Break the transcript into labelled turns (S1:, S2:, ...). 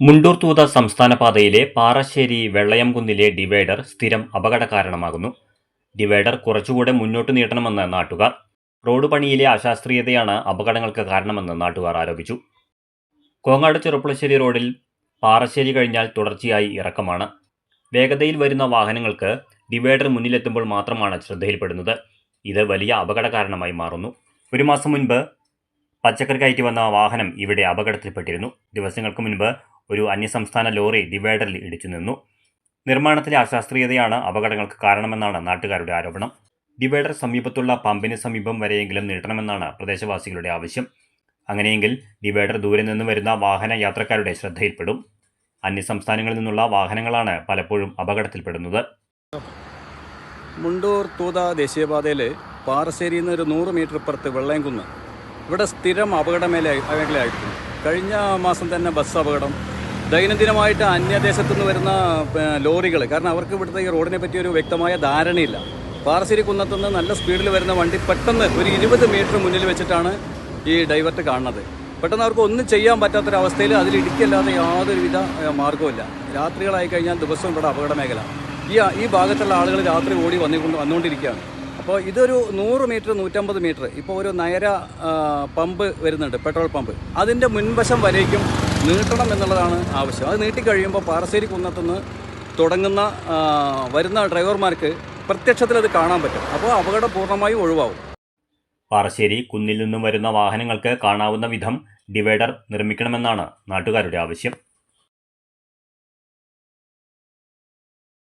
S1: മുണ്ടൂർ തൂത സംസ്ഥാന പാതയിലെ പാറശ്ശേരി വെള്ളയംകുന്നിലെ ഡിവൈഡർ സ്ഥിരം അപകട കാരണമാകുന്നു. ഡിവൈഡർ കുറച്ചുകൂടെ മുന്നോട്ട് നീട്ടണമെന്ന് നാട്ടുകാർ. റോഡ് പണിയിലെ അശാസ്ത്രീയതയാണ് അപകടങ്ങൾക്ക് കാരണമെന്ന് നാട്ടുകാർ ആരോപിച്ചു. കോങ്ങാട് ചെറുപ്പുളശ്ശേരി റോഡിൽ പാറശ്ശേരി കഴിഞ്ഞാൽ തുടർച്ചയായി ഇറക്കമാണ്. വേഗതയിൽ വരുന്ന വാഹനങ്ങൾക്ക് ഡിവൈഡർ മുന്നിലെത്തുമ്പോൾ മാത്രമാണ് ശ്രദ്ധയിൽപ്പെടുന്നത്. ഇത് വലിയ അപകട കാരണമായി മാറുന്നു. ഒരു മാസം മുൻപ് പച്ചക്കറി കയറ്റി വന്ന വാഹനം ഇവിടെ അപകടത്തിൽപ്പെട്ടിരുന്നു. ദിവസങ്ങൾക്ക് മുൻപ് ഒരു അന്യസംസ്ഥാന ലോറി ഡിവൈഡറിൽ ഇടിച്ചു നിന്നു. നിർമ്മാണത്തിലെ അശാസ്ത്രീയതയാണ് അപകടങ്ങൾക്ക് കാരണമെന്നാണ് നാട്ടുകാരുടെ ആരോപണം. ഡിവൈഡർ സമീപത്തുള്ള പമ്പിന് സമീപം വരെയെങ്കിലും നീട്ടണമെന്നാണ് പ്രദേശവാസികളുടെ ആവശ്യം. അങ്ങനെയെങ്കിൽ ഡിവൈഡർ ദൂരെ നിന്ന് വരുന്ന വാഹന യാത്രക്കാരുടെ ശ്രദ്ധയിൽപ്പെടും. അന്യസംസ്ഥാനങ്ങളിൽ നിന്നുള്ള വാഹനങ്ങളാണ് പലപ്പോഴും അപകടത്തിൽപ്പെടുന്നത്.
S2: മുണ്ടൂർ തൂത ദേശീയപാതയിൽ പാറശ്ശേരിയിൽ നിന്ന് ഒരു 100 മീറ്റർ ഇപ്പുറത്ത് വെള്ളയംകുന്ന് ഇവിടെ സ്ഥിരം അപകട മേഖലയായിരുന്നു. കഴിഞ്ഞ മാസം തന്നെ ബസ് അപകടം, ദൈനംദിനമായിട്ട് അന്യദേശത്തു നിന്ന് വരുന്ന ലോറികൾ, കാരണം അവർക്ക് ഇവിടുത്തെ ഈ റോഡിനെ പറ്റി ഒരു വ്യക്തമായ ധാരണയില്ല. പാറശ്ശേരി കുന്നത്തുനിന്ന് നല്ല സ്പീഡിൽ വരുന്ന വണ്ടി പെട്ടെന്ന് ഒരു 20 മീറ്റർ മുന്നിൽ വെച്ചിട്ടാണ് ഈ ഡൈവർട്ട് കാണുന്നത്. പെട്ടെന്ന് അവർക്ക് ഒന്നും ചെയ്യാൻ പറ്റാത്തൊരവസ്ഥയിൽ അതിലിടിക്കല്ലാതെ യാതൊരുവിധ മാർഗവുമില്ല. രാത്രികളായി കഴിഞ്ഞാൽ ദിവസവും ഇവിടെ അപകട മേഖല. ഈ ഭാഗത്തുള്ള ആളുകൾ രാത്രി ഓടി വന്നുകൊണ്ടിരിക്കുകയാണ്. അപ്പോൾ ഇതൊരു 100 മീറ്റർ 150 മീറ്റർ ഇപ്പോൾ ഒരു നയര പമ്പ് വരുന്നുണ്ട്, പെട്രോൾ പമ്പ്. അതിൻ്റെ മുൻവശം വരേക്കും നീട്ടണം എന്നുള്ളതാണ് ആവശ്യം. അത് നീട്ടിക്കഴിയുമ്പോൾ പാറശ്ശേരി കുന്നത്തുനിന്ന് തുടങ്ങുന്ന വരുന്ന ഡ്രൈവർമാർക്ക് പ്രത്യക്ഷത്തിൽ അത് കാണാൻ പറ്റും. അപ്പോൾ അപകടം പൂർണ്ണമായും ഒഴിവാകും.
S1: പാറശ്ശേരി കുന്നിൽ നിന്നും വരുന്ന വാഹനങ്ങൾക്ക് കാണാവുന്ന വിധം ഡിവൈഡർ നിർമ്മിക്കണമെന്നാണ് നാട്ടുകാരുടെ ആവശ്യം.